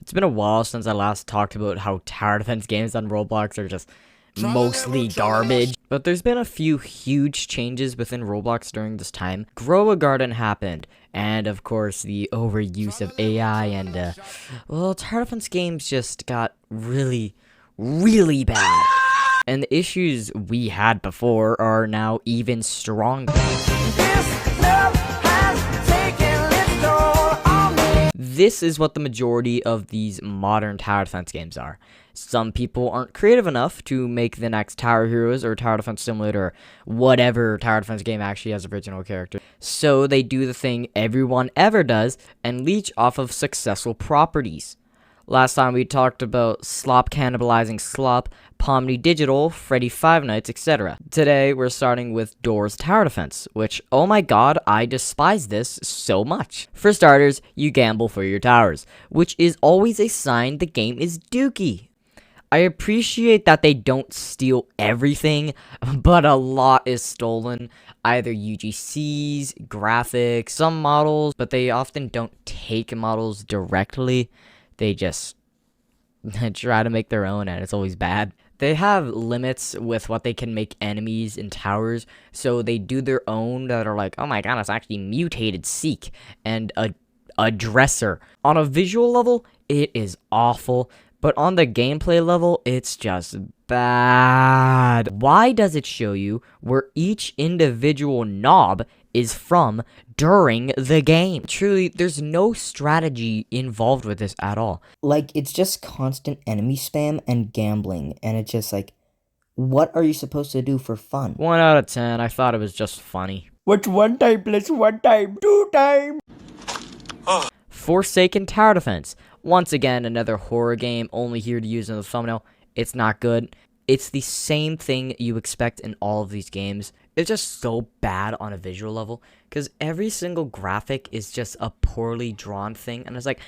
It's been a while since I last talked about how tower defense games on Roblox are just mostly garbage. But there's been a few huge changes within Roblox during this time. Grow a Garden happened, and of course the overuse of AI and, well, tower defense games just got really, really bad. And the issues we had before are now even stronger. This is what the majority of these modern tower defense games are. Some people aren't creative enough to make the next Tower Heroes or Tower Defense Simulator or whatever tower defense game actually has original character. So they do the thing everyone ever does and leech off of successful properties. Last time we talked about Slop cannibalizing Slop, Pomni Digital, Freddy Five Nights, etc. Today we're starting with Doors Tower Defense, which, oh my god, I despise this so much. For starters, you gamble for your towers, which is always a sign the game is dookie. I appreciate that they don't steal everything, but a lot is stolen. Either UGCs, graphics, some models, but they often don't take models directly. They just try to make their own, and it's always bad. They have limits with what they can make enemies in towers, so they do their own that are like, oh my god, it's actually mutated Seek and a Dresser. On a visual level, it is awful, but on the gameplay level, it's just bad. Why does it show you where each individual knob is from during the game? Truly, there's no strategy involved with this at all. Like, it's just constant enemy spam and gambling, and it's just like, what are you supposed to do for fun? 1 out of 10, I thought it was just funny. What's 1 time plus 1 time? 2 time! Forsaken Tower Defense. Once again, another horror game, only here to use in the thumbnail. It's not good. It's the same thing you expect in all of these games. It's just so bad on a visual level, because every single graphic is just a poorly drawn thing, and it's like,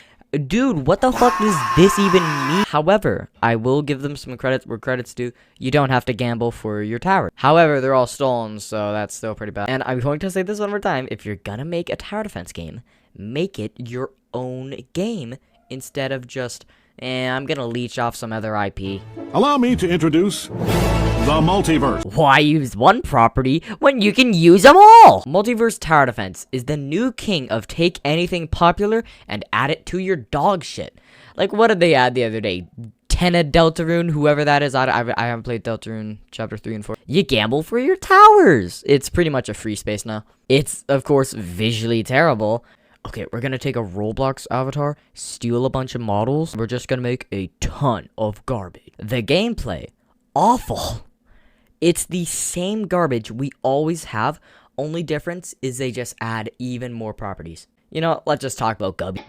dude, what the fuck does this even mean? However, I will give them some credit where credit's due. You don't have to gamble for your tower. However, they're all stolen, so that's still pretty bad. And I'm going to say this one more time. If you're gonna make a tower defense game, make it your own game instead of just, I'm gonna leech off some other IP. Allow me to introduce the multiverse. Why use one property when you can use them all? Multiverse Tower Defense is the new king of take anything popular and add it to your dog shit. Like, what did they add the other day? Tenna Deltarune, whoever that is. I haven't played Deltarune Chapter 3 and 4. You gamble for your towers. It's pretty much a free space now. It's, of course, visually terrible. Okay, we're gonna take a Roblox avatar, steal a bunch of models. We're just gonna make a ton of garbage. The gameplay, awful. It's the same garbage we always have. Only difference is they just add even more properties. You know, let's just talk about Gubby.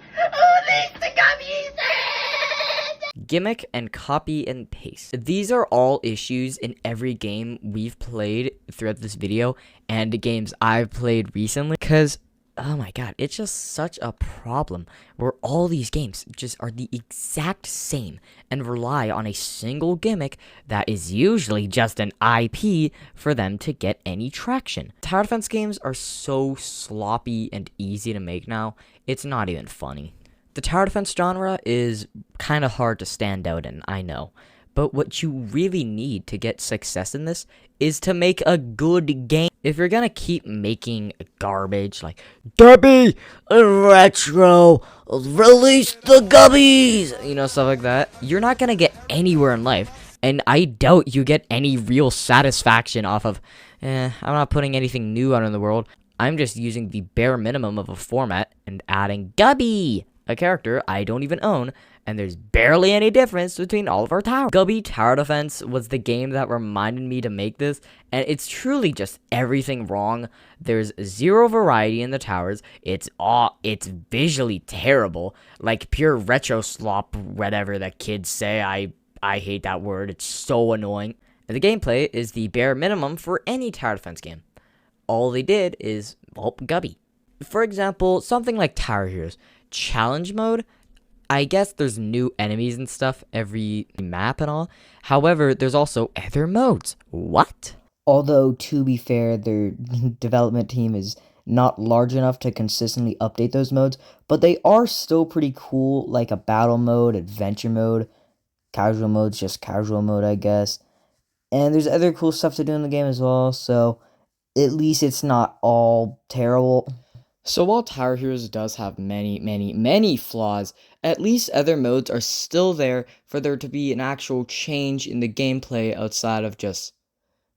Gimmick and copy and paste. These are all issues in every game we've played throughout this video and games I've played recently, because oh my god, it's just such a problem where all these games just are the exact same and rely on a single gimmick that is usually just an IP for them to get any traction. Tower defense games are so sloppy and easy to make now, it's not even funny. The tower defense genre is kind of hard to stand out in, I know. But what you really need to get success in this is to make a good game. If you're gonna keep making garbage like Derby Retro, release the Gubbies, you know, stuff like that, you're not gonna get anywhere in life. And I doubt you get any real satisfaction off of, I'm not putting anything new out in the world. I'm just using the bare minimum of a format and adding Gubby, a character I don't even own, and there's barely any difference between all of our towers. Gubby Tower Defense was the game that reminded me to make this, and it's truly just everything wrong. There's zero variety in the towers. It's visually terrible, like pure retro slop, whatever the kids say. I hate that word. It's so annoying. And the gameplay is the bare minimum for any tower defense game. All they did is, well, Gubby. For example, something like Tower Heroes. Challenge mode, I guess there's new enemies and stuff every map and all. However, there's also other modes. What? Although, to be fair, their development team is not large enough to consistently update those modes, but they are still pretty cool, like a battle mode, adventure mode, casual mode's just casual mode, I guess. And there's other cool stuff to do in the game as well, so at least it's not all terrible. So while Tower Heroes does have many flaws, at least other modes are still there for there to be an actual change in the gameplay outside of just,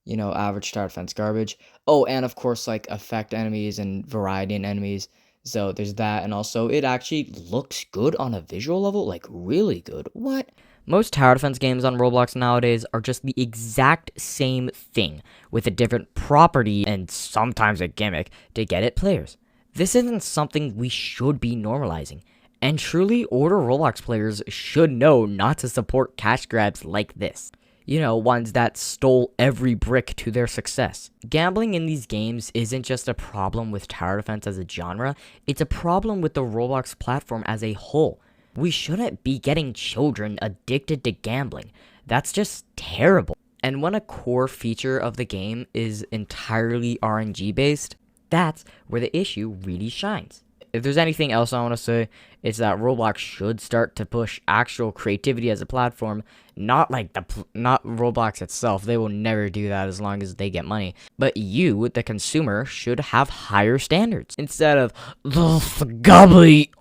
average tower defense garbage. Oh, and of course, like, effect enemies and variety in enemies. So there's that, and also it actually looks good on a visual level, like really good. What? Most tower defense games on Roblox nowadays are just the exact same thing, with a different property and sometimes a gimmick to get at players. This isn't something we should be normalizing, and truly older Roblox players should know not to support cash grabs like this. Ones that stole every brick to their success. Gambling in these games isn't just a problem with tower defense as a genre, it's a problem with the Roblox platform as a whole. We shouldn't be getting children addicted to gambling. That's just terrible. And when a core feature of the game is entirely RNG based, that's where the issue really shines. If there's anything else I want to say, it's that Roblox should start to push actual creativity as a platform, not Roblox itself. They will never do that as long as they get money. But you, the consumer, should have higher standards instead of the Gubby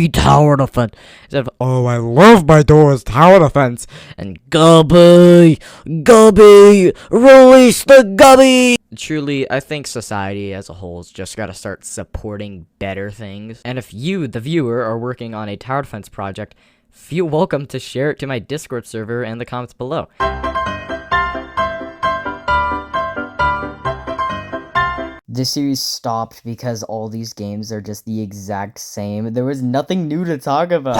tower defense. Instead of, oh, I love my doors tower defense, and Gubby, release the Gubby. Truly, I think society as a whole has just got to start supporting better things. And if you, the viewer, are working on a tower defense project, feel welcome to share it to my Discord server in the comments below. This series stopped because all these games are just the exact same. There was nothing new to talk about.